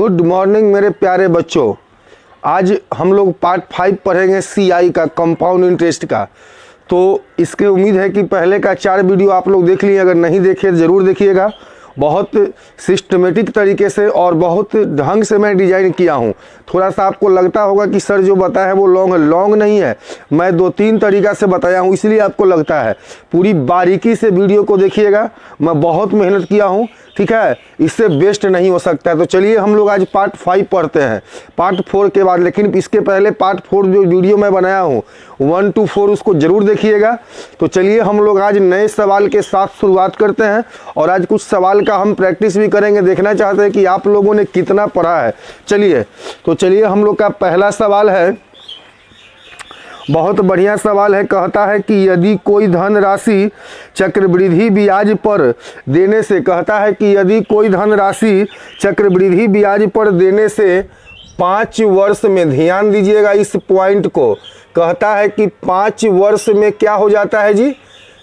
Good morning मेरे प्यारे बच्चों। आज हम लोग पार्ट 5 पढ़ेंगे सीआई का, कंपाउंड इंटरेस्ट का। तो इसके उम्मीद है कि पहले का 4 वीडियो आप लोग देख लिए, अगर नहीं देखे ज़रूर देखिएगा। बहुत सिस्टमेटिक तरीके से और बहुत ढंग से मैं डिज़ाइन किया हूँ। थोड़ा सा आपको लगता होगा कि सर जो बताया है वो लॉन्ग है, लॉन्ग नहीं है। मैं 2-3 तरीक़ा से बताया हूँ, इसलिए आपको लगता है। पूरी बारीकी से वीडियो को देखिएगा, मैं बहुत मेहनत किया हूँ, ठीक है। इससे बेस्ट नहीं हो सकता है। तो चलिए हम लोग आज पार्ट 5 पढ़ते हैं, पार्ट 4 के बाद। लेकिन इसके पहले पार्ट 4 जो वीडियो मैं बनाया हूँ 1 to 4 उसको ज़रूर देखिएगा। तो चलिए हम लोग आज नए सवाल के साथ शुरुआत करते हैं और आज कुछ सवाल का हम प्रैक्टिस भी करेंगे। देखना चाहते हैं कि आप लोगों ने कितना पढ़ा है। चलिए हम लोग का पहला सवाल है, बहुत बढ़िया सवाल है। कहता है कि यदि कोई धनराशि चक्रवृद्धि ब्याज पर देने से, कहता है कि यदि कोई धनराशि चक्रवृद्धि ब्याज पर देने से 5 वर्ष में, ध्यान दीजिएगा इस पॉइंट को, कहता है कि 5 वर्ष में क्या हो जाता है जी,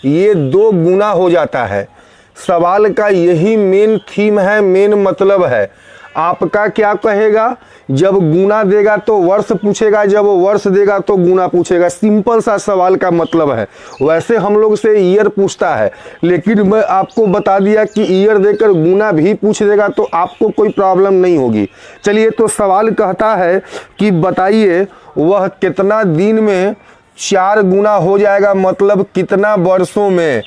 ये 2 गुना हो जाता है। सवाल का यही मेन थीम है, मेन मतलब है। आपका क्या कहेगा, जब गुना देगा तो वर्ष पूछेगा, जब वो वर्ष देगा तो गुना पूछेगा। सिंपल सा सवाल का मतलब है। वैसे हम लोग से ईयर पूछता है, लेकिन मैं आपको बता दिया कि ईयर देकर गुना भी पूछ देगा तो आपको कोई प्रॉब्लम नहीं होगी। चलिए, तो सवाल कहता है कि बताइए वह कितना दिन में 4 गुना हो जाएगा, मतलब कितना वर्षों में।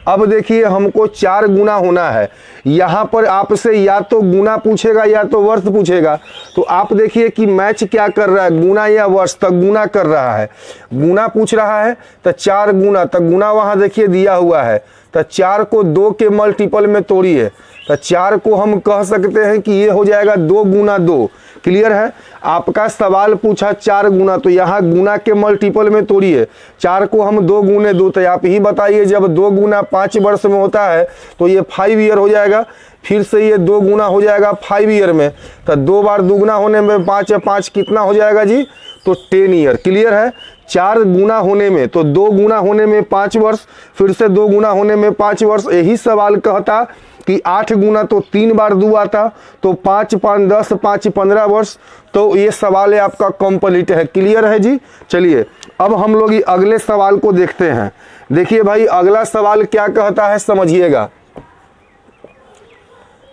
अब देखिए हमको 4 गुना होना है। यहाँ पर आपसे या तो गुना पूछेगा या तो वर्ष पूछेगा। तो आप देखिए कि मैच क्या कर रहा है, गुना या वर्ष। तक गुना कर रहा है, गुना पूछ रहा है तो 4 गुना, तक गुना वहाँ देखिए दिया हुआ है। तो 4 को 2 के मल्टीपल में तोड़िए, तो 4 को हम कह सकते हैं कि ये हो जाएगा 2 गुना 2। क्लियर है। आपका सवाल पूछा 4 गुना, तो यहाँ गुना के मल्टीपल में तोड़िए। 4 को हम 2 गुने 2, तो आप ही बताइए जब 2 गुना 5 वर्ष में होता है तो ये 5 ईयर हो जाएगा। फिर से ये 2 गुना हो जाएगा 5 ईयर में, तो 2 बार दुगुना होने में 5 है, 5 कितना हो जाएगा जी, तो 10 ईयर। क्लियर है। 4 गुना होने में, तो 2 गुना होने में 5 वर्ष, फिर से 2 गुना होने में 5 वर्ष। यही सवाल कहता कि 8 गुना, तो 3 बार 2 आता, तो 5 5 10, 5 15 वर्ष। तो ये सवाल है आपका कंप्लीट है। क्लियर है जी। चलिए अब हम लोग ये अगले सवाल को देखते हैं। देखिए भाई अगला सवाल क्या कहता है, समझिएगा।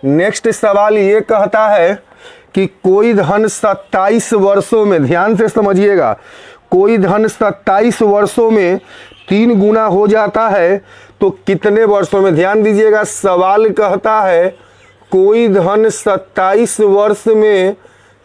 नेक्स्ट सवाल ये कहता है कि कोई धन 27 वर्षों में, ध्यान से समझिएगा, कोई धन 27 वर्षों में 3 गुना हो जाता है तो कितने वर्षों में। ध्यान दीजिएगा, सवाल कहता है कोई धन 27 वर्ष में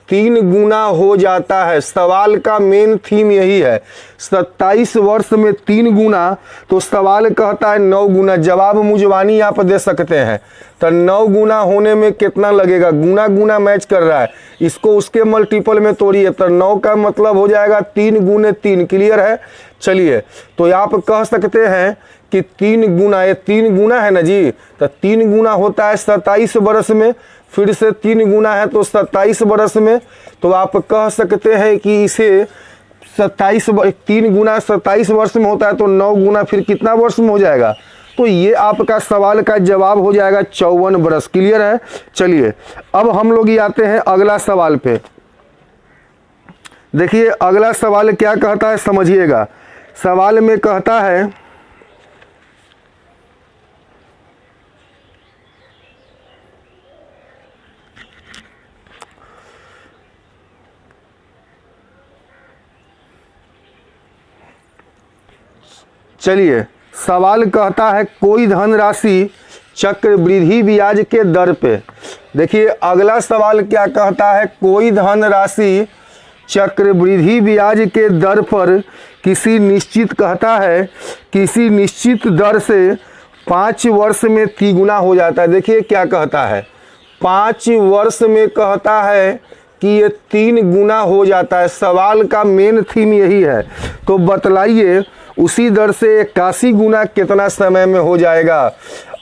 3 गुना हो जाता है। सवाल का मेन थीम यही है, 27 वर्ष में 3 गुना। तो सवाल कहता है 9 गुना। जवाब मुजवानी आप दे सकते हैं। तो 9 गुना होने में कितना लगेगा, गुना गुना मैच कर रहा है, इसको उसके मल्टीपल में तोड़िए, तो 9 का मतलब हो जाएगा 3 गुने 3। क्लियर है। चलिए, तो आप कह सकते हैं कि 3 गुना, ये 3 गुना है ना जी, तो 3 गुना होता है 27 वर्ष में, फिर से 3 गुना है तो 27 वर्ष में। तो आप कह सकते हैं कि इसे 3 गुना 27 वर्ष में होता है, तो 9 गुना फिर कितना वर्ष में हो जाएगा। तो ये आपका सवाल का जवाब हो जाएगा 54 वर्ष। क्लियर है। चलिए अब हम लोग ये आते हैं अगला सवाल पे। देखिए अगला सवाल क्या कहता है, समझिएगा। सवाल में कहता है चलिए सवाल कहता है कोई धनराशि चक्रवृद्धि ब्याज के दर पे। देखिए अगला सवाल क्या कहता है, कोई धनराशि चक्रवृद्धि ब्याज के दर पर किसी निश्चित, कहता है किसी निश्चित दर से 5 वर्ष में तिगुना हो जाता है। देखिए क्या कहता है, 5 वर्ष में कहता है कि ये 3 गुना हो जाता है। सवाल का मेन थीम यही है। तो बतलाइए उसी दर से 81 गुना कितना समय में हो जाएगा।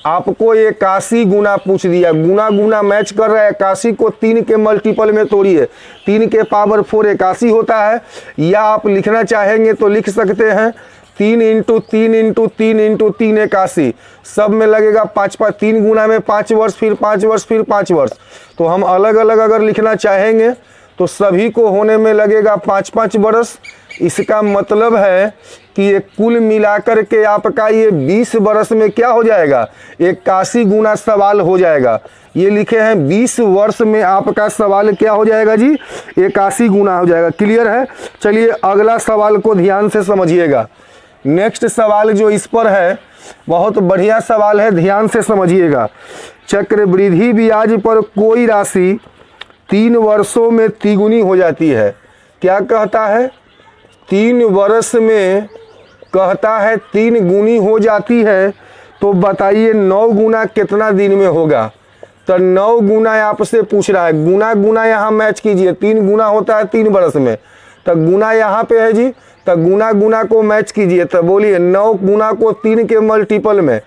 आपको 81 गुना पूछ दिया, गुना गुना मैच कर रहा है। 81 को 3 के मल्टीपल में तोड़िए, 3 के पावर 4 81 होता है। या आप लिखना चाहेंगे तो लिख सकते हैं 3 इंटू 3 इंटू 3 इंटू 3 81, सब में लगेगा 5 3 गुना में 5 वर्ष, फिर 5 वर्ष, फिर 5 वर्ष। तो हम अलग अलग अगर लिखना चाहेंगे तो सभी को होने में लगेगा 5 वर्ष। इसका मतलब है कि ये कुल मिलाकर के आपका ये 20 वर्ष में क्या हो जाएगा, 81 गुना सवाल हो जाएगा। ये लिखे हैं 20 वर्ष में आपका सवाल क्या हो जाएगा जी, 81 गुना हो जाएगा। क्लियर है। चलिए अगला सवाल को ध्यान से समझिएगा। नेक्स्ट सवाल जो इस पर है बहुत बढ़िया सवाल है, ध्यान से समझिएगा। चक्रवृद्धि ब्याज पर कोई राशि 3 वर्षों में तिगुनी हो जाती है। क्या कहता है, 3 वर्ष में कहता है 3 गुनी हो जाती है। तो बताइए 9 गुना कितना दिन में होगा। तो 9 गुना आपसे पूछ रहा है, गुना गुना यहाँ मैच कीजिए। 3 गुना होता है 3 वर्ष में, तो गुना यहाँ पे है जी, तो गुना गुना को मैच कीजिए। तो बोलिए 9 गुना को 3 के मल्टीपल में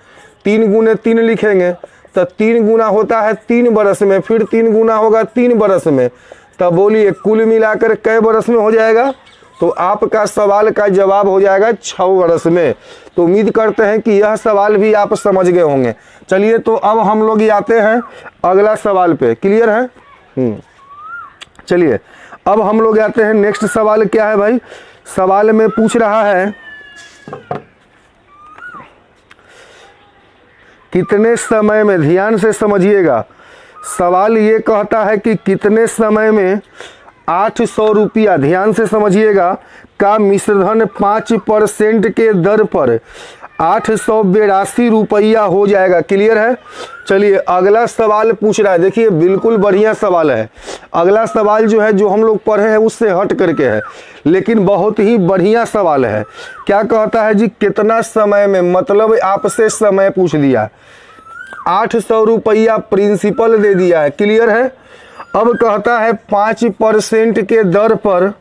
3 गुने 3 लिखेंगे, तो 3 गुना होता है 3 वर्ष में, फिर 3 गुना होगा 3 वर्ष में। तब बोलिए कुल मिलाकर कै वर्ष में हो जाएगा। तो आपका सवाल का जवाब हो जाएगा 6 वर्ष में। तो उम्मीद करते हैं कि यह सवाल भी आप समझ गए होंगे। चलिए तो अब हम लोग आते हैं अगला सवाल पे। क्लियर है। चलिए अब हम लोग आते हैं नेक्स्ट सवाल। क्या है भाई, सवाल में पूछ रहा है कितने समय में, ध्यान से समझिएगा। सवाल ये कहता है कि कितने समय में 800 रुपया, ध्यान से समझिएगा, का मिश्रधन 5% के दर पर 882 रुपया हो जाएगा। क्लियर है। चलिए अगला सवाल पूछ रहा है, देखिए बिल्कुल बढ़िया सवाल है। अगला सवाल जो है, जो हम लोग पढ़े हैं उससे हट करके है, लेकिन बहुत ही बढ़िया सवाल है। क्या कहता है जी, कितना समय में, मतलब आपसे समय पूछ दिया, 800 रुपया प्रिंसिपल दे दिया है। क्लियर है। अब कहता है 5% के दर पर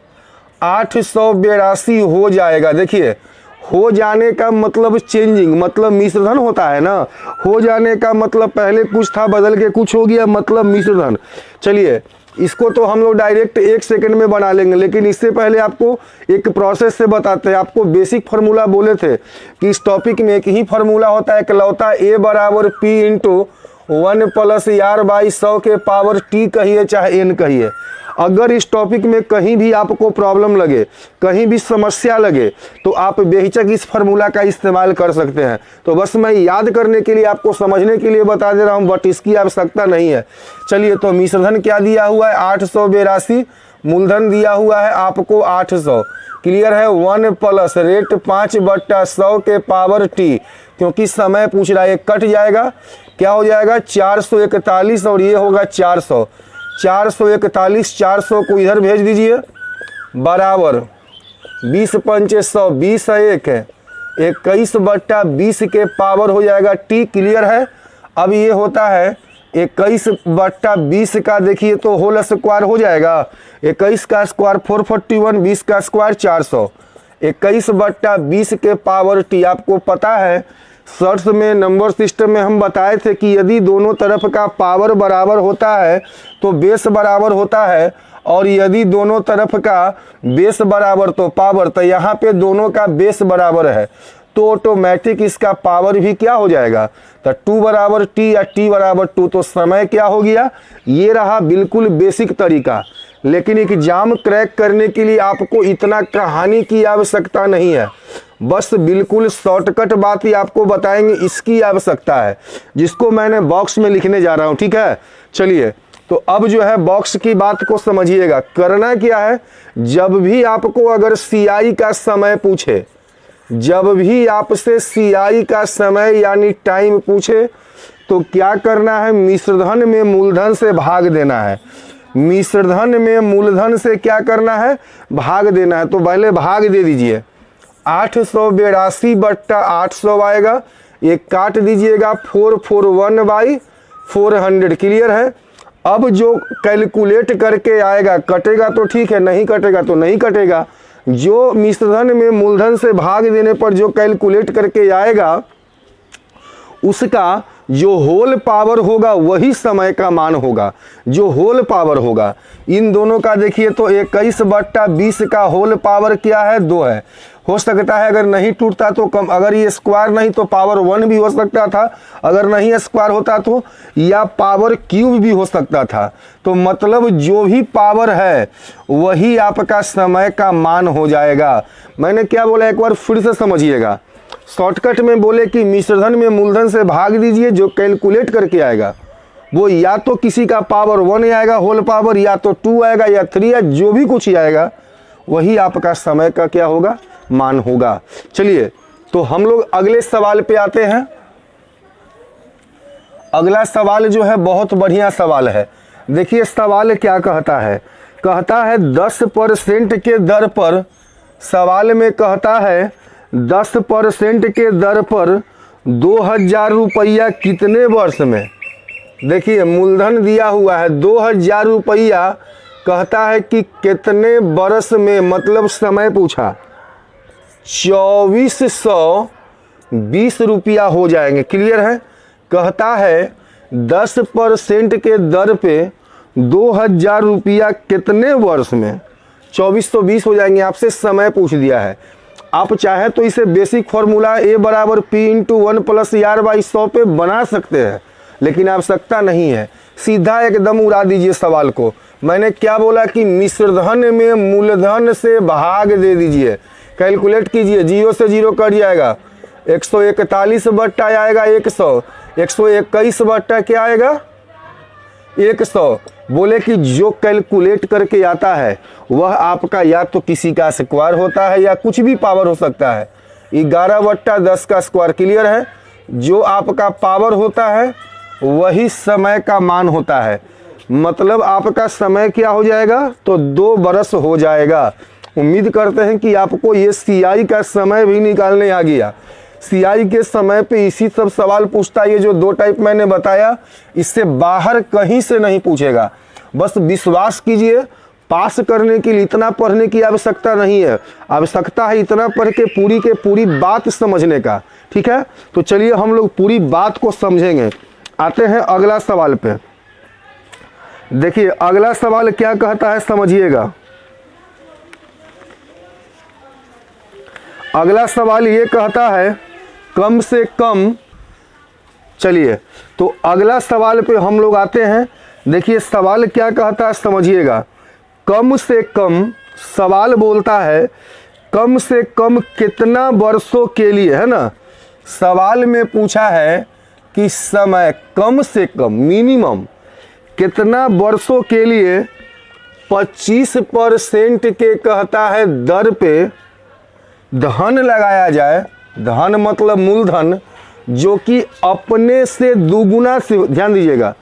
882 हो जाएगा। देखिए हो जाने का मतलब चेंजिंग, मतलब मिश्रधन होता है ना। हो जाने का मतलब पहले कुछ था बदल के कुछ हो गया, मतलब मिश्रधन। चलिए इसको तो हम लोग डायरेक्ट 1 सेकंड में बना लेंगे, लेकिन इससे पहले आपको एक प्रोसेस से बताते हैं। आपको बेसिक फार्मूला बोले थे कि इस टॉपिक में एक ही फार्मूला होता है इकलौता, A बराबर P into 1 plus R by 100 के पावर T कहिए चाहे N कहिए। अगर इस टॉपिक में कहीं भी आपको प्रॉब्लम लगे, कहीं भी समस्या लगे, तो आप बेहिचक इस फार्मूला का इस्तेमाल कर सकते हैं। तो बस मैं याद करने के लिए, आपको समझने के लिए बता दे रहा हूं, बट इसकी आवश्यकता नहीं है। चलिए तो मिश्रधन क्या दिया हुआ है, 882, मूलधन दिया हुआ है आपको 800। क्लियर है। 1 प्लस रेट 5/100 के पावर T, क्योंकि समय पूछ रहा है, कट जाएगा, क्या हो जाएगा 441 और ये होगा 400। 441, 400 को इधर भेज दीजिए, बराबर 20 पंचे 100, 20 है 1 है, 21/20 के पावर हो जाएगा T। क्लियर है। अब ये होता है 21/20 का, देखिए तो होल स्क्वायर हो जाएगा, 21 का स्क्वायर 441, 20 का स्क्वायर 400, 21/20 के पावर T। आपको पता है सर्च में, नंबर सिस्टम में हम बताए थे कि यदि दोनों तरफ का पावर बराबर होता है तो बेस बराबर होता है, और यदि दोनों तरफ का बेस बराबर तो पावर। तो यहाँ पे दोनों का बेस बराबर है तो ऑटोमेटिक इसका पावर भी क्या हो जाएगा, तो 2 बराबर T या T बराबर 2। तो समय क्या हो गया, ये रहा बिल्कुल बेसिक तरीका। लेकिन एग्जाम क्रैक करने के लिए आपको इतना कहानी की आवश्यकता नहीं है, बस बिल्कुल शॉर्टकट बात ही आपको बताएंगे, इसकी आवश्यकता है, जिसको मैंने बॉक्स में लिखने जा रहा हूँ। ठीक है। चलिए तो अब जो है बॉक्स की बात को समझिएगा। करना क्या है, जब भी आपको अगर CI का समय पूछे, जब भी आपसे CI का समय यानी टाइम पूछे, तो क्या करना है, मिश्रधन में मूलधन से भाग देना है। मिश्रधन में मूलधन से क्या करना है, भाग देना है। तो पहले भाग दे दीजिए, 882/800 आएगा, ये काट दीजिएगा 441/400। क्लियर है। अब जो कैलकुलेट करके आएगा, कटेगा तो ठीक है, नहीं कटेगा तो नहीं कटेगा। जो मिश्रधन में मूलधन से भाग देने पर जो कैलकुलेट करके आएगा, उसका जो होल पावर होगा वही समय का मान होगा, जो होल पावर होगा। इन दोनों का देखिए तो 21/20 का होल पावर क्या है, 2 है। हो सकता है अगर नहीं टूटता तो कम, अगर ये स्क्वायर नहीं तो पावर 1 भी हो सकता था, अगर नहीं स्क्वायर होता तो या पावर क्यूब भी हो सकता था। तो मतलब जो भी पावर है वही आपका समय का मान हो जाएगा। मैंने क्या बोला एक बार फिर से समझिएगा। शॉर्टकट में बोले कि मिश्रधन में मूलधन से भाग दीजिए, जो कैलकुलेट करके आएगा वो या तो किसी का पावर 1 आएगा होल पावर, या तो 2 आएगा या 3 या जो भी कुछ आएगा वही आपका समय का क्या होगा, मान होगा। चलिए तो हम लोग अगले सवाल पे आते हैं। अगला सवाल जो है बहुत बढ़िया सवाल है। देखिए सवाल क्या कहता है, कहता है 10% के दर पर, सवाल में कहता है 10% के दर पर 2000 रुपया कितने वर्ष में। देखिए मूलधन दिया हुआ है 2000 रुपया, कहता है कि कितने वर्ष में, मतलब समय पूछा 2420 रुपया हो जाएंगे। क्लियर है। कहता है 10% के दर पे 2000 रुपया कितने वर्ष में, 2420 हो जाएंगे। आपसे समय पूछ दिया है। आप चाहे तो इसे basic formula A = P × 1 + R/100 पे बना सकते हैं, लेकिन आवश्यकता नहीं है। सीधा एकदम उड़ा दीजिए सवाल को। मैंने क्या बोला कि मिश्रधन में मूलधन से भाग दे दीजिए। कैलकुलेट कीजिए, 0 से 0 कट जाएगा, 141 बट्टा आएगा 100, 121 बट्टा क्या आएगा 100। बोले कि जो कैलकुलेट करके आता है वह आपका या तो किसी का स्क्वायर होता है या कुछ भी पावर हो सकता है। 11/10 का स्क्वायर। क्लियर है। जो आपका पावर होता है वही समय का मान होता है। मतलब आपका समय क्या हो जाएगा, तो 2 बरस हो जाएगा। उम्मीद करते हैं कि आपको ये CI का समय भी निकालने आ गया। CI के समय पे इसी सब सवाल पूछता है। ये जो 2 टाइप मैंने बताया इससे बाहर कहीं से नहीं पूछेगा। बस विश्वास कीजिए, पास करने के लिए इतना पढ़ने की आवश्यकता नहीं है, आवश्यकता है इतना पढ़ के पूरी बात समझने का। ठीक है, तो चलिए हम लोग पूरी बात को समझेंगे। आते हैं अगला सवाल पे। देखिए अगला सवाल क्या कहता है, समझिएगा। अगला सवाल ये कहता है कम से कम, चलिए तो अगला सवाल पे हम लोग आते हैं। देखिए सवाल क्या कहता है, समझिएगा। कम से कम, सवाल बोलता है कम से कम कितना वर्षों के लिए, है ना। सवाल में पूछा है कि समय कम से कम, मिनिमम कितना वर्षों के लिए 25% के कहता है दर पे धन लगाया जाए। धन मतलब मूलधन, जो कि अपने से दुगुना से, ध्यान दीजिएगा,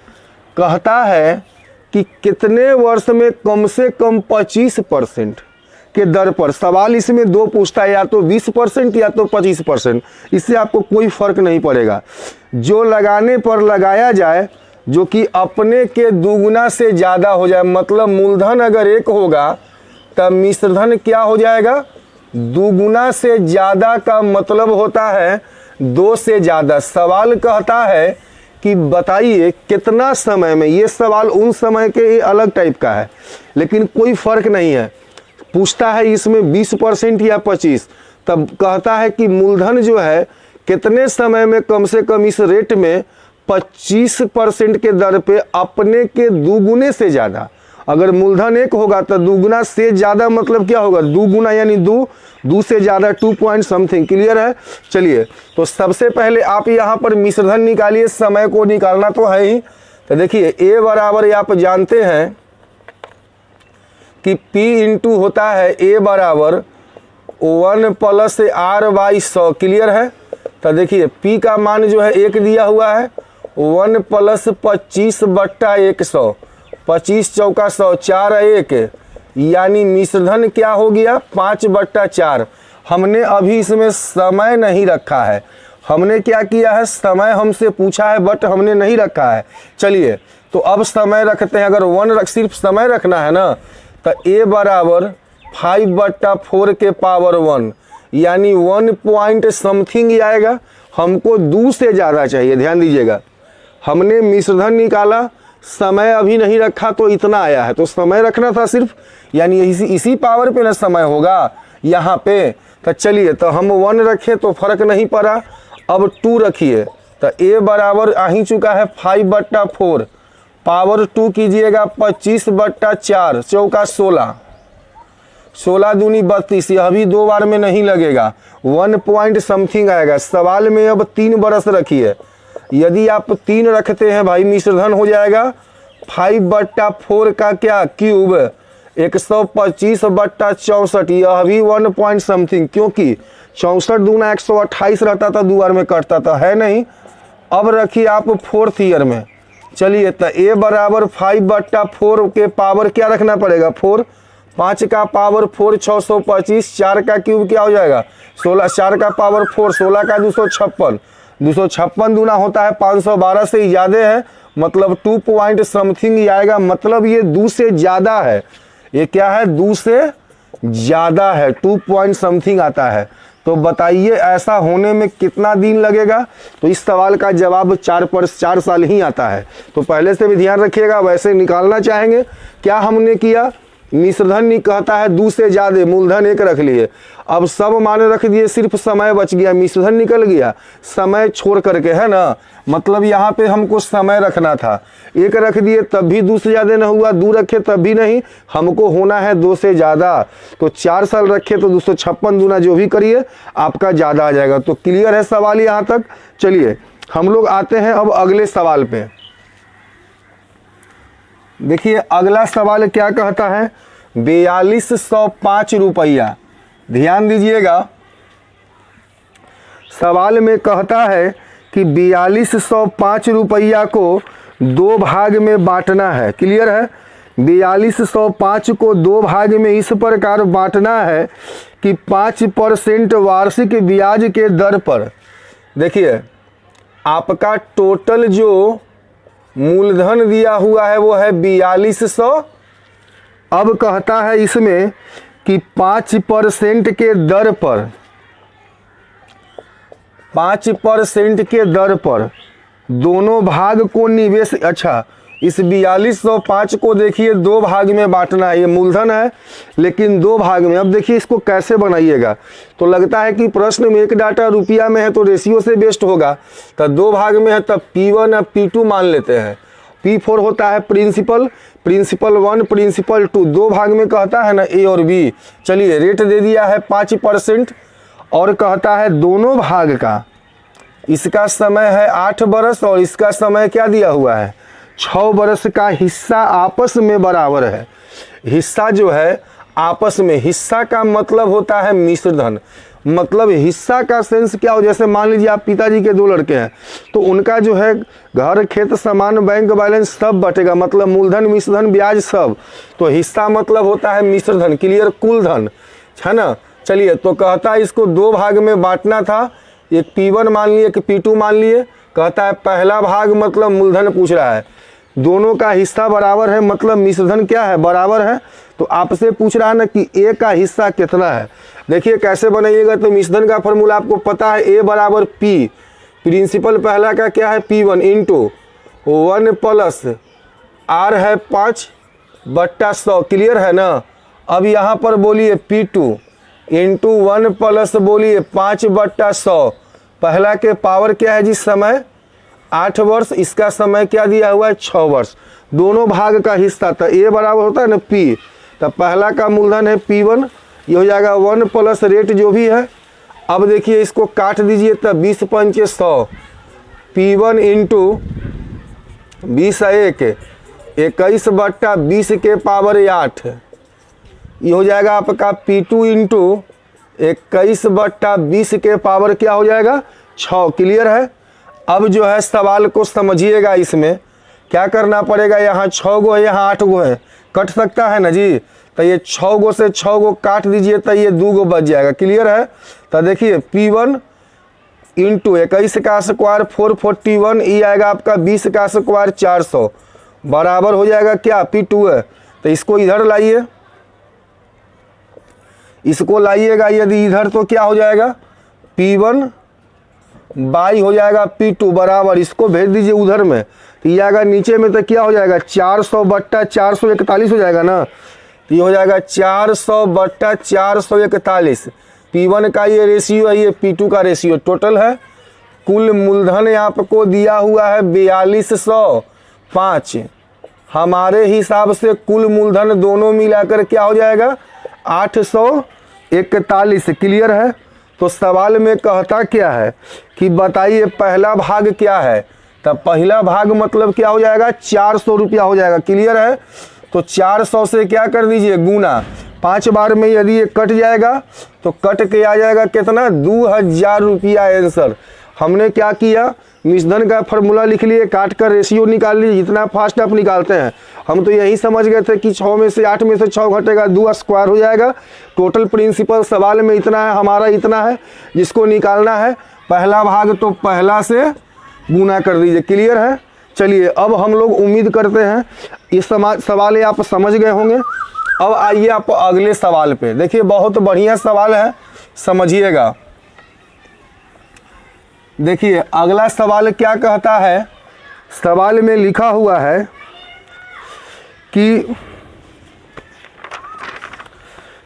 कहता है कि कितने वर्ष में कम से कम 25% के दर पर। सवाल इसमें 2 पूछता है, या तो 20% या तो 25%। इससे आपको कोई फर्क नहीं पड़ेगा। जो लगाने पर लगाया जाए जो कि अपने के दुगुना से ज़्यादा हो जाए। मतलब मूलधन अगर 1 होगा तब मिश्रधन क्या हो जाएगा, दुगुना से ज़्यादा का मतलब होता है 2 से ज़्यादा। सवाल कहता है कि बताइए कितना समय में। ये सवाल उन समय के अलग टाइप का है, लेकिन कोई फर्क नहीं है। पूछता है इसमें 20% या 25, तब कहता है कि मूलधन जो है कितने समय में कम से कम इस रेट में 25% के दर पे अपने के दुगुने से ज़्यादा। अगर मूलधन 1 होगा तो दुगुना से ज़्यादा मतलब क्या होगा, दुगुना यानी 2 से ज़्यादा 2 पॉइंट समथिंग। क्लियर है। चलिए तो सबसे पहले आप यहाँ पर मिश्रधन निकालिए, समय को निकालना तो है ही। तो देखिए A बराबर आप जानते हैं कि P × होता है A बराबर 1 + R/100। क्लियर है। तो देखिए P का मान जो है 1 दिया हुआ है, 1 + 25/100, 25 चौका 100, 4 1, यानी मिश्रधन क्या हो गया 5/4। हमने अभी इसमें समय नहीं रखा है। हमने क्या किया है, समय हमसे पूछा है बट हमने नहीं रखा है। चलिए तो अब समय रखते हैं। अगर 1 सिर्फ समय रखना है ना, तो A बराबर 5/4 के पावर 1, यानी 1 पॉइंट समथिंग आएगा। हमको 2 से ज़्यादा चाहिए, ध्यान दीजिएगा। हमने मिश्रधन निकाला, समय अभी नहीं रखा तो इतना आया है, तो समय रखना था सिर्फ, यानी इसी पावर पे ना समय होगा यहाँ पे। तो चलिए, तो हम 1 रखे तो फर्क नहीं पड़ा, अब 2 रखिए, तो a बराबर आ ही चुका है 5/4, पावर 2 कीजिएगा 25/4, चौका 16, 16 दूनी 32, यह भी 2 बार में नहीं लगेगा, 1 पॉइंट समथिंग आएगा। सवाल में अब 3 बरस रखिए, यदि आप 3 रखते हैं भाई मिश्रधन हो जाएगा 5/4 का क्या क्यूब 125/64, यह भी 1 पॉइंट समथिंग, क्योंकि 64 दूना 128 रहता था, 2 बार में कटता था, है नहीं। अब रखिए आप 4th ईयर में। चलिए, तो a बराबर 5/4 के पावर क्या रखना पड़ेगा 4, 5 का पावर 4 625, 4 का क्यूब क्या हो जाएगा 16, 4 का पावर 4 16 का 256, 256 दूना होता है 512 से ही ज़्यादा है, मतलब 2 पॉइंट समथिंग ही आएगा, मतलब ये 2 से ज़्यादा है। ये क्या है 2 से ज़्यादा है, 2 पॉइंट समथिंग आता है। तो बताइए ऐसा होने में कितना दिन लगेगा। तो इस सवाल का जवाब 4 साल ही आता है। तो पहले से भी ध्यान रखिएगा, वैसे निकालना चाहेंगे क्या हमने किया, मिश्रधन कहता है 2 से ज़्यादा, मूलधन 1 रख लिए, अब सब मान रख दिए, सिर्फ समय बच गया, मिश्रधन निकल गया समय छोड़ करके, है ना। मतलब यहाँ पे हमको समय रखना था, 1 रख दिए तब भी 2 से ज़्यादा न हुआ, 2 रखे तब भी नहीं, हमको होना है 2 से ज़्यादा। तो 4 साल रखे तो 256 दूना जो भी करिए आपका ज़्यादा आ जाएगा। तो क्लियर है सवाल यहाँ तक। चलिए हम लोग आते हैं अब अगले सवाल पे। देखिए अगला सवाल क्या कहता है, 4205 रुपया। ध्यान दीजिएगा, सवाल में कहता है कि 4205 रुपया को 2 भाग में बांटना है। क्लियर है, 4205 को 2 भाग में इस प्रकार बांटना है कि 5% वार्षिक ब्याज के दर पर। देखिए आपका टोटल जो मूलधन दिया हुआ है वो है 4200। अब कहता है इसमें कि 5% के दर पर, 5% के दर पर दोनों भाग को निवेश, अच्छा इस 4205 को देखिए 2 भाग में बांटना है, ये मूलधन है लेकिन 2 भाग में। अब देखिए इसको कैसे बनाइएगा, तो लगता है कि प्रश्न में एक डाटा रुपया में है तो रेशियो से बेस्ट होगा, तो 2 भाग में है तब P1 और P2 मान लेते हैं। P4 होता है प्रिंसिपल, प्रिंसिपल 1 प्रिंसिपल 2, 2 भाग में कहता है ना A और B। चलिए रेट दे दिया है 5% और कहता है दोनों भाग का, इसका समय है 8 बरस और इसका समय क्या दिया हुआ है 6 बरस का हिस्सा आपस में बराबर है। हिस्सा जो है आपस में, हिस्सा का मतलब होता है मिश्रधन, मतलब हिस्सा का सेंस क्या हो, जैसे मान लीजिए आप पिताजी के 2 लड़के हैं तो उनका जो है घर खेत सामान बैंक बैलेंस सब बटेगा, मतलब मूलधन मिश्रधन ब्याज सब। तो हिस्सा मतलब होता है मिश्रधन, क्लियर, कुल धन, है ना। चलिए तो कहता है इसको 2 भाग में बांटना था, एक P1 मान लिए कि P2 मान लिए। कहता है पहला भाग मतलब मूलधन पूछ रहा है, दोनों का हिस्सा बराबर है, मतलब मिश्रधन क्या है बराबर है। तो आपसे पूछ रहा है ना कि A का हिस्सा कितना है। देखिए कैसे बनाइएगा, तो मिश्रधन का फॉर्मूला आपको पता है, A बराबर P, प्रिंसिपल पहला का क्या है P1 इंटू 1 प्लस R है 5/100, क्लियर है ना। अब यहाँ पर बोलिए P2 इंटू 1 प्लस बोलिए 5/100, पहला के पावर क्या है जी समय 8 वर्ष, इसका समय क्या दिया हुआ है 6 वर्ष, दोनों भाग का हिस्सा। तो A बराबर होता है ना P, तो पहला का मूलधन है P1, ये हो जाएगा 1 प्लस रेट जो भी है। अब देखिए इसको काट दीजिए, तब 20 पंचे 100, P1 इंटू 20 21/20 के पावर 8, ये हो जाएगा आपका P2 इंटू 21/20 के पावर क्या हो जाएगा 6, क्लियर है। अब जो है सवाल को समझिएगा, इसमें क्या करना पड़ेगा, यहाँ 6 गो है यहाँ 8 गो है, कट सकता है ना जी, तो ये 6 गो से 6 गो काट दीजिए तो ये 2 गो बच जाएगा, क्लियर है। तो देखिए P1 इंटू 21 का स्क्वायर 441, ये आएगा आपका 20 का स्क्वायर 400, बराबर हो जाएगा क्या P2 है। तो इसको इधर लाइए, इसको लाइएगा यदि इधर तो क्या हो जाएगा P1 बाई हो जाएगा P2 बराबर, इसको भेज दीजिए उधर में, तो ये आएगा नीचे में, तो क्या हो जाएगा 400/441 हो जाएगा ना। तो ये हो जाएगा 400/441। P1 का ये रेशियो है, ये P2 का रेशियो टोटल है। कुल मूलधन आपको दिया हुआ है 4205। हमारे हिसाब से कुल मूलधन दोनों मिलाकर क्या हो जाएगा 841। क्लियर है। तो सवाल में कहता क्या है कि बताइए पहला भाग क्या है, तब पहला भाग मतलब क्या हो जाएगा 400 रुपया हो जाएगा। क्लियर है। तो 400 से क्या कर दीजिए गुना, 5 बार में यदि ये कट जाएगा तो कट के आ जाएगा कितना 2000 रुपया आंसर। हमने क्या किया, मिश्रधन का फॉर्मूला लिख लिए, काट कर रेशियो निकाल लीजिए, जितना फास्ट आप निकालते हैं। हम तो यही समझ गए थे कि 6 में से 8 में से 6 घटेगा 2 स्क्वायर हो जाएगा। टोटल प्रिंसिपल सवाल में इतना है, हमारा इतना है जिसको निकालना है। पहला भाग तो पहला से गुना कर दीजिए। क्लियर है। चलिए अब हम लोग उम्मीद करते हैं इस सवाल आप समझ गए होंगे। अब आइए आप अगले सवाल पे। देखिए बहुत बढ़िया सवाल है, समझिएगा। देखिए अगला सवाल क्या कहता है, सवाल में लिखा हुआ है कि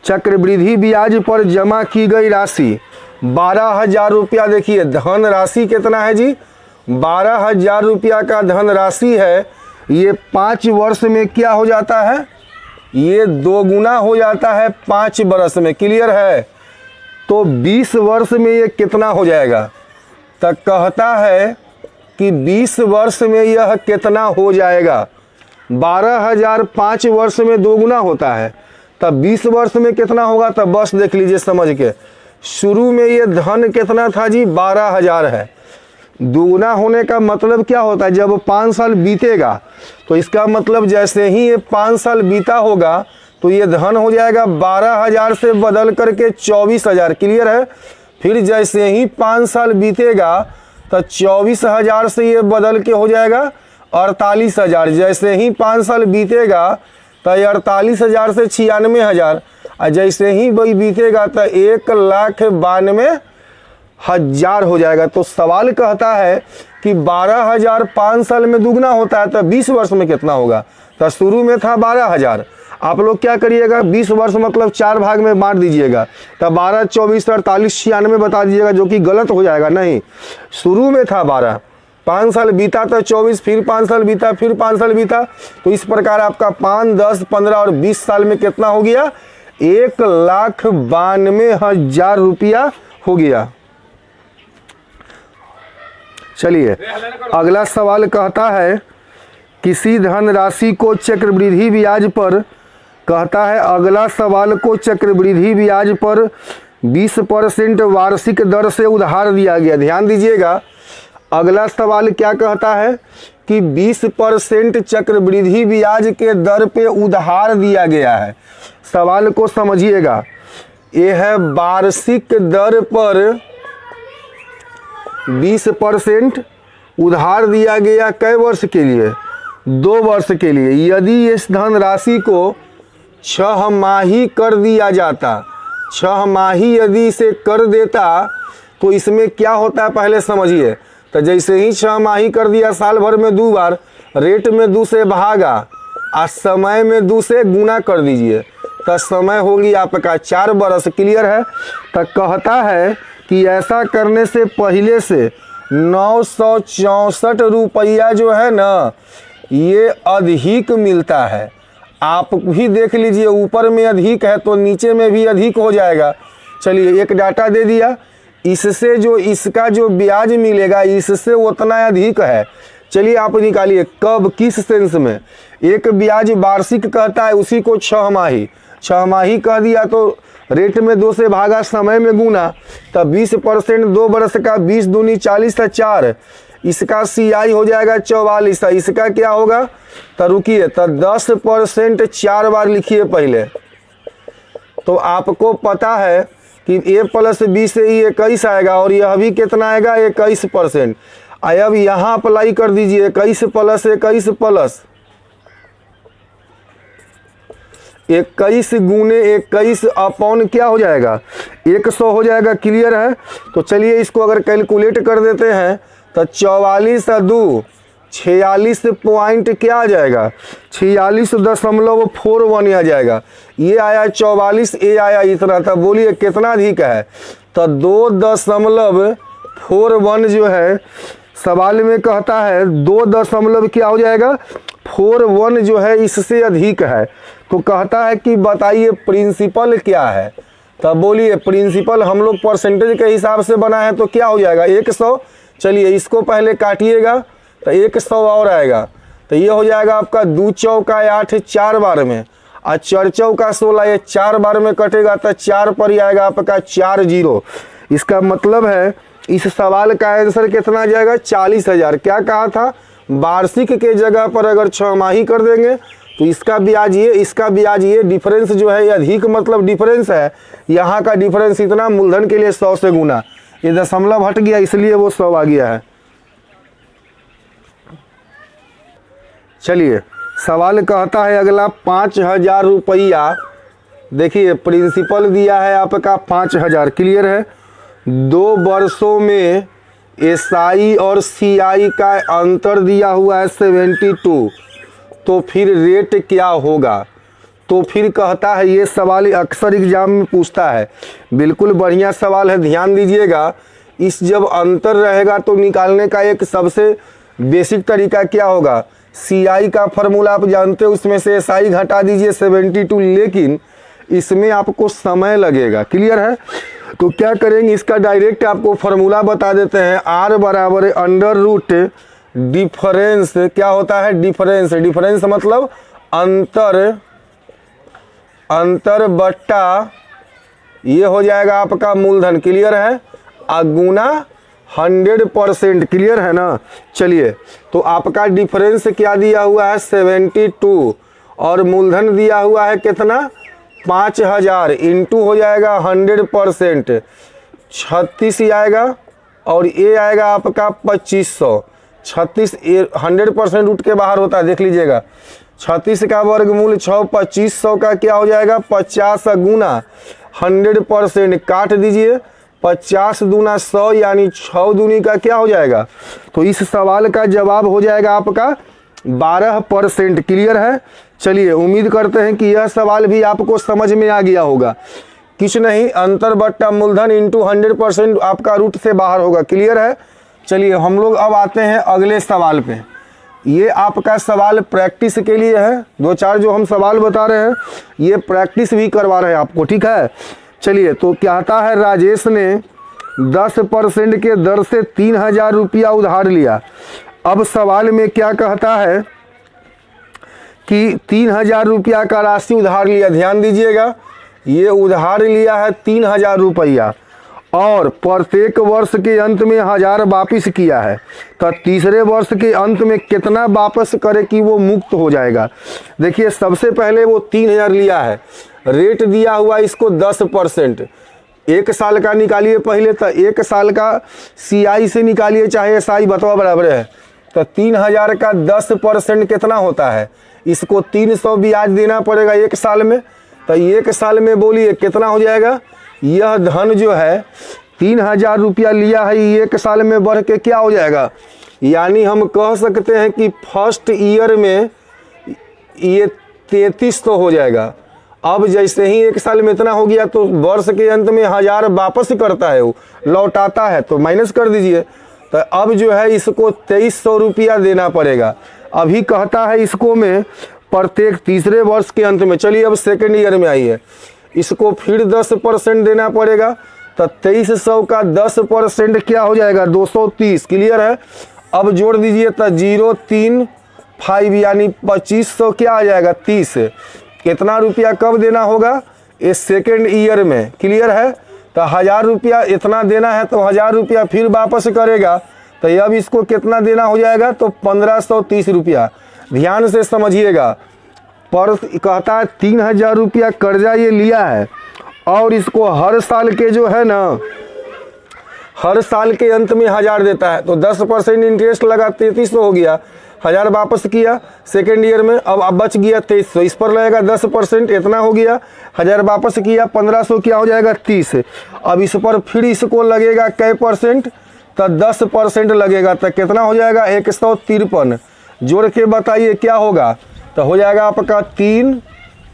चक्रवृद्धि ब्याज पर जमा की गई राशि 12,000 रुपया। देखिए धन राशि कितना है जी 12,000 रुपया का धन राशि है। ये 5 वर्ष में क्या हो जाता है, ये 2 गुना हो जाता है 5 वर्ष में। क्लियर है। तो 20 वर्ष में ये कितना हो जाएगा, तक कहता है कि 20 वर्ष में यह कितना हो जाएगा। 12,000 5 वर्ष में 2 गुना होता है, तब 20 वर्ष में कितना होगा, तब बस देख लीजिए समझ के। शुरू में ये धन कितना था जी 12,000 है। दुगुना होने का मतलब क्या होता है, जब 5 साल बीतेगा तो इसका मतलब जैसे ही ये 5 साल बीता होगा तो ये धन हो जाएगा 12,000 से बदल करके 24,000। क्लियर है। फिर जैसे ही 5 साल बीतेगा तो 24,000 से ये बदल के हो जाएगा 48,000। जैसे ही 5 साल बीतेगा तो 48,000 से 96,000, और जैसे ही वही बीतेगा तो 1,92,000 हो जाएगा। तो सवाल कहता है कि 12,000 5 साल में दुगना होता है तो 20 वर्ष में कितना होगा। तो शुरू में था 12,000, आप लोग क्या करिएगा 20 वर्ष मतलब 4 भाग में बांट दीजिएगा, तब 12, 24, 48, 96 बता दीजिएगा, जो कि गलत हो जाएगा। नहीं, शुरू में था 12, 5 साल बीता तो 24, फिर 5 साल बीता, फिर 5 साल बीता। तो इस प्रकार आपका 5, 10, 15 और 20 साल में कितना हो गया 1,92,000 रुपया हो गया। चलिए अगला सवाल कहता है किसी धनराशि को चक्रवृद्धि ब्याज पर, कहता है अगला सवाल को चक्रवृद्धि ब्याज पर 20% वार्षिक दर से उधार दिया गया। ध्यान दीजिएगा अगला सवाल क्या कहता है कि 20% चक्रवृद्धि ब्याज के दर पे उधार दिया गया है। सवाल को समझिएगा, यह है वार्षिक दर पर 20% उधार दिया गया। कै वर्ष के लिए, 2 वर्ष के लिए। यदि इस धनराशि को 6 माही कर दिया जाता, 6 माही यदि इसे कर देता तो इसमें क्या होता है पहले समझिए। तो जैसे ही 6 माही कर दिया, साल भर में 2 बार, रेट में 2 से भागा और समय में 2 से गुना कर दीजिए, तो समय होगी आपका 4 बरस। क्लियर है। तो कहता है कि ऐसा करने से पहले से 964 रुपया जो है ना ये अधिक मिलता है। आप भी देख लीजिए, ऊपर में अधिक है तो नीचे में भी अधिक हो जाएगा। चलिए एक डाटा दे दिया, इससे जो इसका जो ब्याज मिलेगा इससे उतना अधिक है। चलिए आप निकालिए कब, किस सेंस में। एक ब्याज वार्षिक कहता है, उसी को 6 माही, 6 माही कह दिया तो रेट में 2 से भागा, समय में गुना, तब 20% 2 बरस का 20 दूनी 40 था 4, इसका CI हो जाएगा 44। इसका क्या होगा, तो रुकिए, तो 10% 4 बार लिखिए पहले। तो आपको पता है कि A + B से ही 21 आएगा, और यह भी कितना आएगा 21%। अब यहाँ अप्लाई कर दीजिए 21 + 21 + 21 गुने 21 अपॉन क्या हो जाएगा 100 हो जाएगा। क्लियर है। तो चलिए इसको अगर कैलकुलेट कर देते हैं तो 44 और 2 46 पॉइंट क्या आ जाएगा 46.41 आ जाएगा। ये आया 44, ये आया इतना। तब बोलिए कितना अधिक है। तो 2.41 जो है सवाल में कहता है 2 क्या हो जाएगा 41 जो है इससे अधिक है। तो कहता है कि बताइए प्रिंसिपल क्या है। तब बोलिए प्रिंसिपल हम लोग परसेंटेज के हिसाब से बना है तो क्या हो जाएगा 100। चलिए इसको पहले काटिएगा तो 100 और आएगा। तो ये हो जाएगा आपका 2 चौका 8 4 बार में, और 4 चौका 16 ये 4 बार में कटेगा तो 4 पर ही आएगा आपका 4 0। इसका मतलब है इस सवाल का आंसर कितना आ जाएगा 40,000। क्या कहा था वार्षिक के जगह पर अगर 6 माही कर देंगे तो इसका ब्याज ये, इसका ब्याज ये, डिफरेंस जो है ये अधिक मतलब डिफरेंस है। यहाँ का डिफरेंस इतना मूलधन के लिए 100 से गुना, ये दशमलव हट गया इसलिए वो 100 आ गया है। चलिए सवाल कहता है अगला 5,000 रुपया। देखिए प्रिंसिपल दिया है आपका 5,000। क्लियर है। 2 वर्षों में एसआई और सीआई का अंतर दिया हुआ है 72। तो फिर रेट क्या होगा। तो फिर कहता है ये सवाल अक्सर एग्जाम में पूछता है। बिल्कुल बढ़िया सवाल है, ध्यान दीजिएगा। इस जब अंतर रहेगा तो निकालने का एक सबसे बेसिक तरीका क्या होगा, सीआई का फॉर्मूला आप जानते हो, उसमें से एसआई घटा दीजिए 72, लेकिन इसमें आपको समय लगेगा। क्लियर है। तो क्या करेंगे इसका डायरेक्ट आपको फॉर्मूला बता देते हैं। आर बराबर अंडर रूट डिफरेंस, क्या होता है डिफरेंस, डिफरेंस मतलब अंतर, अंतर बट्टा ये हो जाएगा आपका मूलधन। क्लियर है। गुना 100%। क्लियर है ना। चलिए तो आपका डिफरेंस क्या दिया हुआ है 72 और मूलधन दिया हुआ है कितना 5,000 इंटू हो जाएगा 100%, 36 आएगा और ये आएगा आपका 2500। 36 100% रूट के बाहर होता है, देख लीजिएगा। 36 का वर्गमूल 6, 2500 का क्या हो जाएगा 50 गुना 100%, काट दीजिए 50 दूना 100 यानी 6 दूनी का क्या हो जाएगा। तो इस सवाल का जवाब हो जाएगा आपका 12%। क्लियर है। चलिए उम्मीद करते हैं कि यह सवाल भी आपको समझ में आ गया होगा। कुछ नहीं, अंतर बट्टा मूलधन इंटू 100% आपका रूट से बाहर होगा। क्लियर है। चलिए हम लोग अब आते हैं अगले सवाल पे। ये आपका सवाल प्रैक्टिस के लिए है। 2-4 जो हम सवाल बता रहे हैं ये प्रैक्टिस भी करवा रहे हैं आपको। ठीक है। चलिए तो कहता है राजेश ने 10% के दर से 3,000 रुपया उधार लिया। अब सवाल में क्या कहता है कि 3,000 रुपया का राशि उधार लिया। ध्यान दीजिएगा, ये उधार लिया है 3,000 रुपया और प्रत्येक वर्ष के अंत में 1,000 वापस किया है। तो तीसरे वर्ष के अंत में कितना वापस करे कि वो मुक्त हो जाएगा। देखिए सबसे पहले वो 3,000 लिया है, रेट दिया हुआ इसको 10%। 1 साल का निकालिए पहले, तो 1 साल का सीआई से निकालिए चाहे एसआई, बताओ बराबर है। तो 3,000 का 10% कितना होता है, इसको 300 ब्याज देना पड़ेगा 1 साल में। तो 1 साल में बोलिए कितना हो जाएगा। यह धन जो है 3,000 रुपया लिया है, 1 साल में बढ़ के क्या हो जाएगा, यानी हम कह सकते हैं कि फर्स्ट ईयर में ये 3300 हो जाएगा। अब जैसे ही 1 साल में इतना हो गया तो वर्ष के अंत में 1,000 वापस करता है, वो लौटाता है, तो माइनस कर दीजिए। तो अब जो है इसको 2300 रुपया देना पड़ेगा। अभी कहता है इसको में प्रत्येक तीसरे वर्ष के अंत में। चलिए अब सेकेंड ईयर में आई है, इसको फिर 10% देना पड़ेगा। तो 2300 का 10% क्या हो जाएगा 230। क्लियर है। अब जोड़ दीजिए तो 035 यानी 2500 क्या आ जाएगा 30। कितना रुपया कब देना होगा, इस सेकेंड ईयर में। क्लियर है। तो 1,000 रुपया इतना देना है तो 1,000 रुपया फिर वापस करेगा। तो अब इसको कितना देना हो जाएगा तो 1530 रुपया। ध्यान से समझिएगा। पर कहता है 3,000 रुपया कर्जा ये लिया है और इसको हर साल के जो है ना, हर साल के अंत में 1,000 देता है। तो 10% इंटरेस्ट लगा 3300 हो गया। 1000 वापस किया सेकेंड ईयर में, अब बच गया 2300, इस पर लगेगा 10%, इतना हो गया। 1000 वापस किया 1500, क्या हो जाएगा 30। अब इस पर फिर इसको लगेगा कै परसेंट, तो 10% लगेगा, तो कितना हो जाएगा 153। जोड़ के बताइए क्या होगा, तो हो जाएगा आपका 3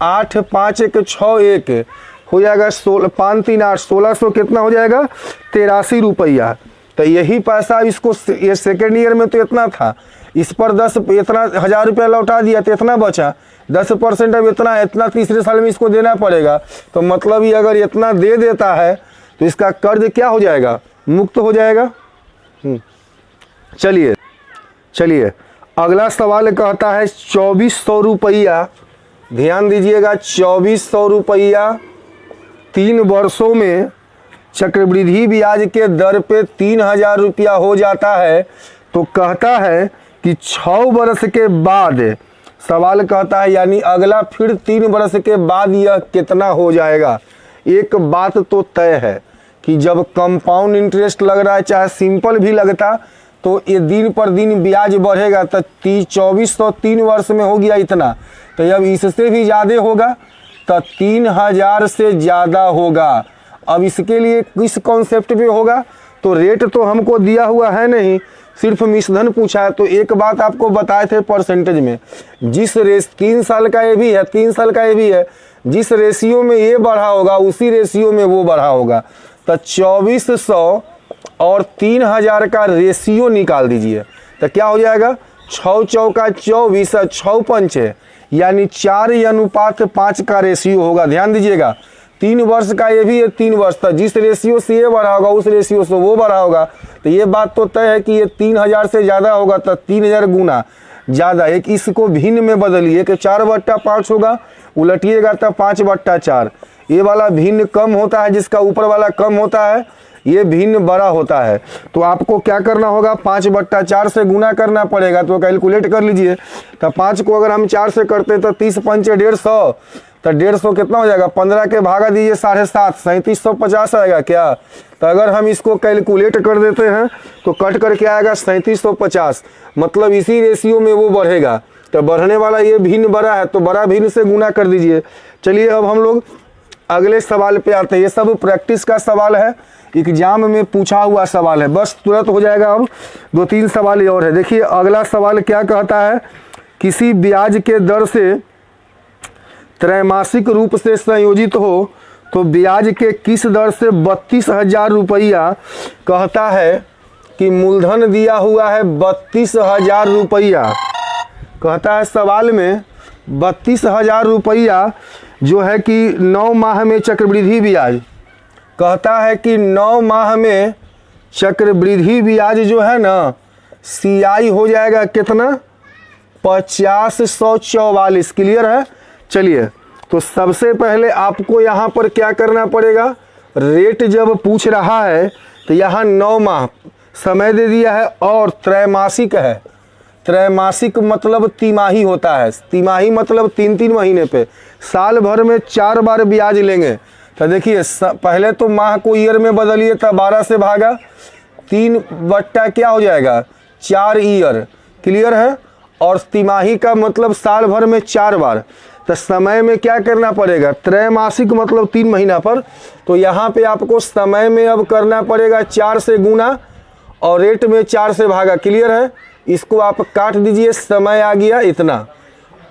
8 5 1 6 1 हो जाएगा 16 5 3 8 1600, कितना हो जाएगा 83 रुपया। तो यही पैसा इसको ये सेकेंड ईयर में तो इतना था, इस पर 10 इतना 1000 रुपया लौटा दिया तो इतना बचा 10%, अब इतना तीसरे साल में इसको देना पड़ेगा। तो मतलब ये अगर इतना दे देता है तो इसका कर्ज क्या हो जाएगा, मुक्त हो जाएगा। चलिए अगला सवाल कहता है 2400 रुपया, ध्यान दीजिएगा 2400 रुपया 3 वर्षों में चक्रवृद्धि ब्याज के दर पे 3000 रुपया हो जाता है, तो कहता है कि 6 वर्ष के बाद, सवाल कहता है यानी अगला फिर 3 वर्ष के बाद यह कितना हो जाएगा। एक बात तो तय है कि जब कंपाउंड इंटरेस्ट लग रहा है, चाहे सिंपल भी लगता, तो ये दिन पर दिन ब्याज बढ़ेगा। तो 2400 3 वर्ष में हो गया इतना, तो अब इससे भी ज़्यादा होगा, तो 3000 से ज़्यादा होगा। अब इसके लिए किस कॉन्सेप्ट पे होगा, तो रेट तो हमको दिया हुआ है नहीं, सिर्फ मिश्रधन पूछा है। तो एक बात आपको बताए थे परसेंटेज में, जिस 3 साल का ये भी है 3 साल का ये भी है, जिस रेशियो में ये बढ़ा होगा उसी रेशियो में वो बढ़ा होगा। तो 2400 और 3000 का रेशियो निकाल दीजिए, तो क्या हो जाएगा 6 चौका 24 6 पंचे, यानी 4:5 का रेशियो होगा। ध्यान दीजिएगा 3 वर्ष का ये भी है 3 वर्ष तक, जिस रेशियो से ये बढ़ा होगा उस रेशियो से वो बढ़ा होगा। तो ये बात तो तय है कि ये 3000 से ज़्यादा होगा, तो 3000 गुना ज़्यादा। एक इसको भिन्न में बदलिए कि 4/5 होगा, उलटिएगा तो 5/4। ये वाला भिन्न कम होता है, जिसका ऊपर वाला कम होता है, ये भिन्न बड़ा होता है। तो आपको क्या करना होगा, 5/4 से गुना करना पड़ेगा। तो कैलकुलेट कर लीजिए, तो 5 को अगर हम 4 से करते तो 30 पंचे 150, तो 150 कितना हो जाएगा, 15 के भागा दीजिए 7.5 3750 आएगा क्या। तो अगर हम इसको कैलकुलेट कर देते हैं तो कट करके आएगा 3750, मतलब इसी रेशियो में वो बढ़ेगा। तो बढ़ने वाला ये भिन्न बड़ा है, तो बड़ा भिन्न से गुना कर दीजिए। चलिए अब हम लोग अगले सवाल पे आते हैं। ये सब प्रैक्टिस का सवाल है, एग्जाम में पूछा हुआ सवाल है, बस तुरंत हो जाएगा। अब 2-3 सवाल और है। देखिए अगला सवाल क्या कहता है, किसी ब्याज के दर से त्रैमासिक रूप से संयोजित हो तो ब्याज के किस दर से 32,000 रुपया, कहता है कि मूलधन दिया हुआ है 32,000 रुपया। कहता है सवाल में 32,000 रुपया जो है कि 9 माह में चक्रवृद्धि ब्याज, कहता है कि 9 माह में चक्रवृद्धि ब्याज जो है ना, CI हो जाएगा कितना 50,144। क्लियर है। चलिए तो सबसे पहले आपको यहाँ पर क्या करना पड़ेगा, रेट जब पूछ रहा है तो यहाँ 9 माह समय दे दिया है और त्रैमासिक है। त्रैमासिक मतलब तिमाही होता है, तिमाही मतलब 3-3 महीने पे, साल भर में 4 बार ब्याज लेंगे। तो देखिए पहले तो माह को ईयर में बदलिए, तो 12 से भागा 3 बट्टा क्या हो जाएगा 4 ईयर। क्लियर है। और तिमाही का मतलब साल भर में 4 बार। तो समय में क्या करना पड़ेगा, त्रैमासिक मतलब 3 महीना पर, तो यहाँ पे आपको समय में अब करना पड़ेगा 4 से गुना और रेट में 4 से भागा। क्लियर है। इसको आप काट दीजिए, समय आ गया इतना।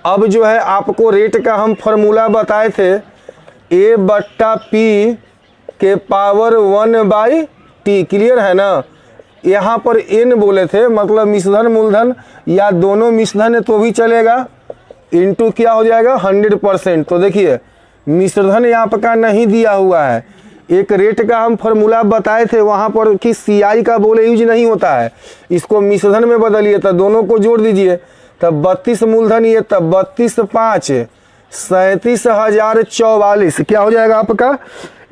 अब जो है आपको रेट का हम फॉर्मूला बताए थे, A/P के पावर 1/T। क्लियर है ना। यहाँ पर n बोले थे, मतलब मिश्रधन मूलधन या दोनों मिश्रधन है तो भी चलेगा, इंटू क्या हो जाएगा 100%। तो देखिए मिश्रधन यहाँ पर का नहीं दिया हुआ है। एक रेट का हम फॉर्मूला बताए थे वहाँ पर कि CI का बोले यूज नहीं होता है, इसको मिश्रधन में बदलिए, तो दोनों को जोड़ दीजिए, तब 32 मूलधन ये, तब 32 5 37,044 क्या हो जाएगा आपका,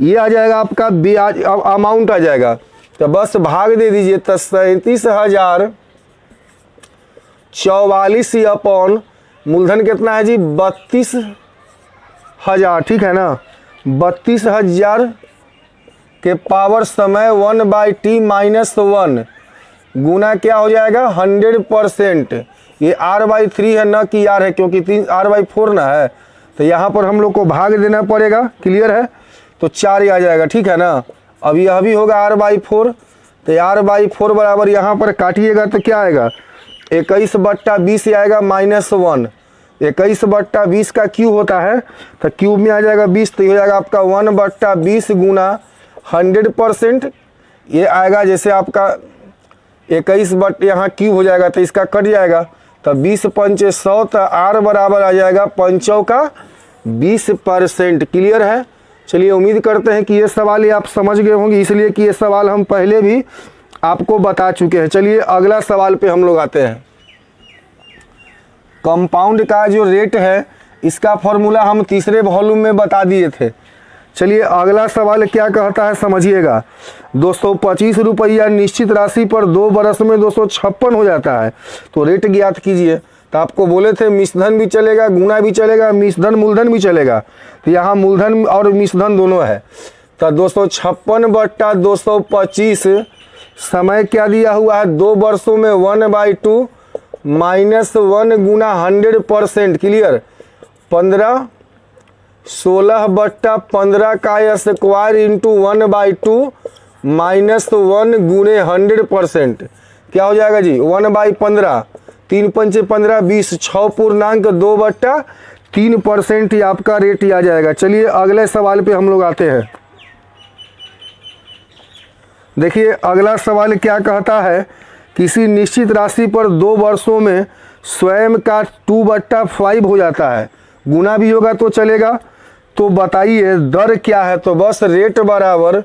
ये आ जाएगा आपका ब्याज अमाउंट आ जाएगा। तो बस भाग दे दीजिए, तो 37,044 अपॉन मूलधन कितना है जी 32,000। ठीक है ना। 32,000 के पावर समय 1/T - 1 गुना क्या हो जाएगा 100%। ये r/3 है ना कि r है, क्योंकि 3r/4 ना है, तो यहाँ पर हम लोग को भाग देना पड़ेगा। क्लियर है, तो 4 ही आ जाएगा। ठीक है ना। अब यह भी होगा r/4, तो r/4 बराबर यहाँ पर काटिएगा तो क्या आएगा 21/20 आएगा -1। 21/20 का क्यूब होता है, तो क्यूब में आ जाएगा 20, तो ये हो जाएगा आपका 1/20 गुना 100%। ये आएगा जैसे आपका 21 यहाँ क्यूब हो जाएगा तो इसका कट जाएगा, तो 20 पंचे 100, तो r बराबर आ जाएगा 5 का 20%। क्लियर है। चलिए उम्मीद करते हैं कि ये सवाल ये आप समझ गए होंगे, इसलिए कि ये सवाल हम पहले भी आपको बता चुके हैं। चलिए अगला सवाल पे हम लोग आते हैं। कंपाउंड का जो रेट है इसका फॉर्मूला हम तीसरे वॉल्यूम में बता दिए थे। चलिए अगला सवाल क्या कहता है समझिएगा। 225 रुपया निश्चित राशि पर 2 बरस में 256 हो जाता है, तो रेट ज्ञात कीजिए। तो आपको बोले थे मिश्रधन भी चलेगा, गुणा भी चलेगा, मिश्रधन मूलधन भी चलेगा, तो यहाँ मूलधन और मिश्रधन दोनों है। तो 256/225 समय क्या दिया हुआ है 2 वर्षों में 1/2 -1 गुना 100%। क्लियर। 16/15 का स्क्वायर इंटू 1/2 -1 गुणे 100%। क्या हो जाएगा जी 1/15, 3 पंचे 15 20, 6.2/3% ही आपका रेट ही आ जाएगा। चलिए अगले सवाल पे हम लोग आते हैं। देखिए अगला सवाल क्या कहता है, किसी निश्चित राशि पर 2 वर्षों में स्वयं का 2/5 हो जाता है, गुना भी होगा तो चलेगा। तो बताइए दर क्या है। तो बस रेट बराबर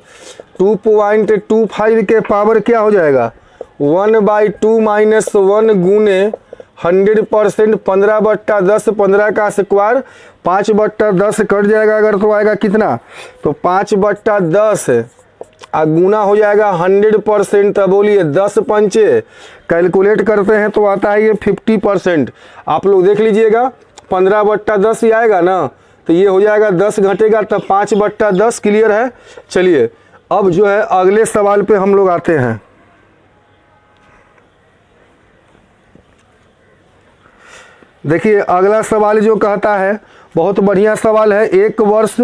2.25 के पावर क्या हो जाएगा 1/2 -1 गुने 100%। 15/10, 15 का स्क्वायर 5/10 कट जाएगा अगर, तो आएगा कितना, तो 5/10 गुना हो जाएगा 100%। तो बोलिए 10 पंचे कैलकुलेट करते हैं तो आता है ये 50%। आप लोग देख लीजिएगा 15/10 ही आएगा ना, तो ये हो जाएगा 10 घटेगा तो 5/10। क्लियर है। चलिए अब जो है अगले सवाल पे हम लोग आते हैं। देखिए अगला सवाल जो कहता है बहुत बढ़िया सवाल है। 1 वर्ष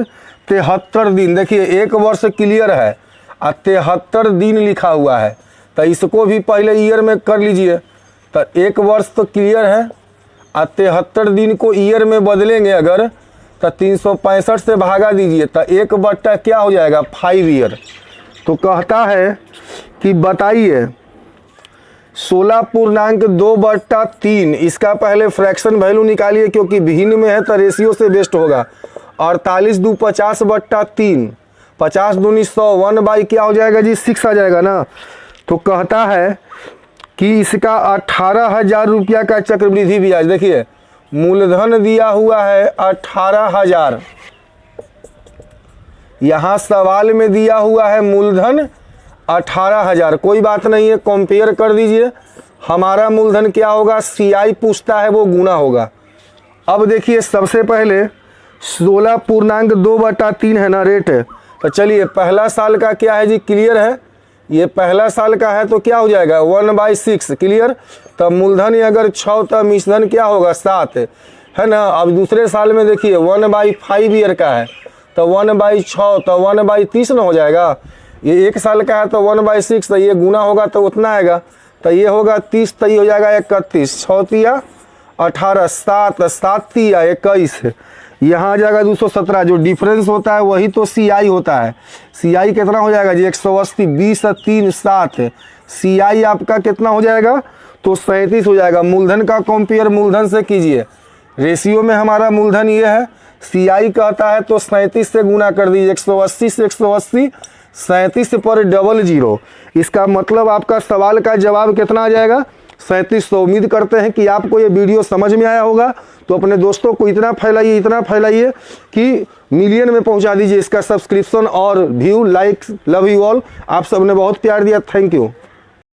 73 दिन। देखिए 1 वर्ष क्लियर है और 73 दिन लिखा हुआ है, तो इसको भी पहले ईयर में कर लीजिए। तो 1 वर्ष तो क्लियर है और 73 दिन को ईयर में बदलेंगे अगर, तो 365 से भागा दीजिए, तो 1/, क्या हो जाएगा 5 ईयर। तो कहता है कि बताइए 16.2/3, इसका पहले फ्रैक्शन वैल्यू निकालिए क्योंकि भिन्न में है तो रेशियो से बेस्ट होगा। 48×2 50/3, 50 दूनी 100, 1/ क्या हो जाएगा जी 6 आ जाएगा ना। तो कहता है कि इसका 18,000 रुपया का चक्रवृद्धि ब्याज। देखिए मूलधन दिया हुआ है 18,000, यहाँ सवाल में दिया हुआ है मूलधन 18,000। कोई बात नहीं है, कंपेयर कर दीजिए। हमारा मूलधन क्या होगा, CI पूछता है वो गुना होगा। अब देखिए सबसे पहले 16.2/3 है ना रेट है, तो चलिए पहला साल का क्या है जी क्लियर है। ये पहला साल का है तो क्या हो जाएगा 1/6। क्लियर। तब मूलधन अगर 6 तो मिश्रधन क्या होगा 7 है ना। अब दूसरे साल में देखिए 1/5 ईयर का है तो 1/6, तो 1/30 ना हो जाएगा। ये 1 साल का है तो 1/6, तो ये गुना होगा तो उतना आएगा, तो ये होगा 30, तो ये हो जाएगा 31, 6 18, 7 21, यहाँ आ जाएगा 217। जो डिफरेंस होता है वही तो CI होता है। CI कितना हो जाएगा जी 180, 20 3 7, CI आपका कितना हो जाएगा तो 37 हो जाएगा। मूलधन का कंपेयर मूलधन से कीजिए, रेशियो में हमारा मूलधन ये है, CI कहता है तो 37 से गुना कर दीजिए। 180 से 180, 37 पर 00। इसका मतलब आपका सवाल का जवाब कितना आ जाएगा 37। तो उम्मीद करते हैं कि आपको ये वीडियो समझ में आया होगा, तो अपने दोस्तों को इतना फैलाइए कि मिलियन में पहुंचा दीजिए। इसका सब्सक्रिप्शन और view, like, love you all. आप सबने बहुत प्यार दिया, थैंक यू।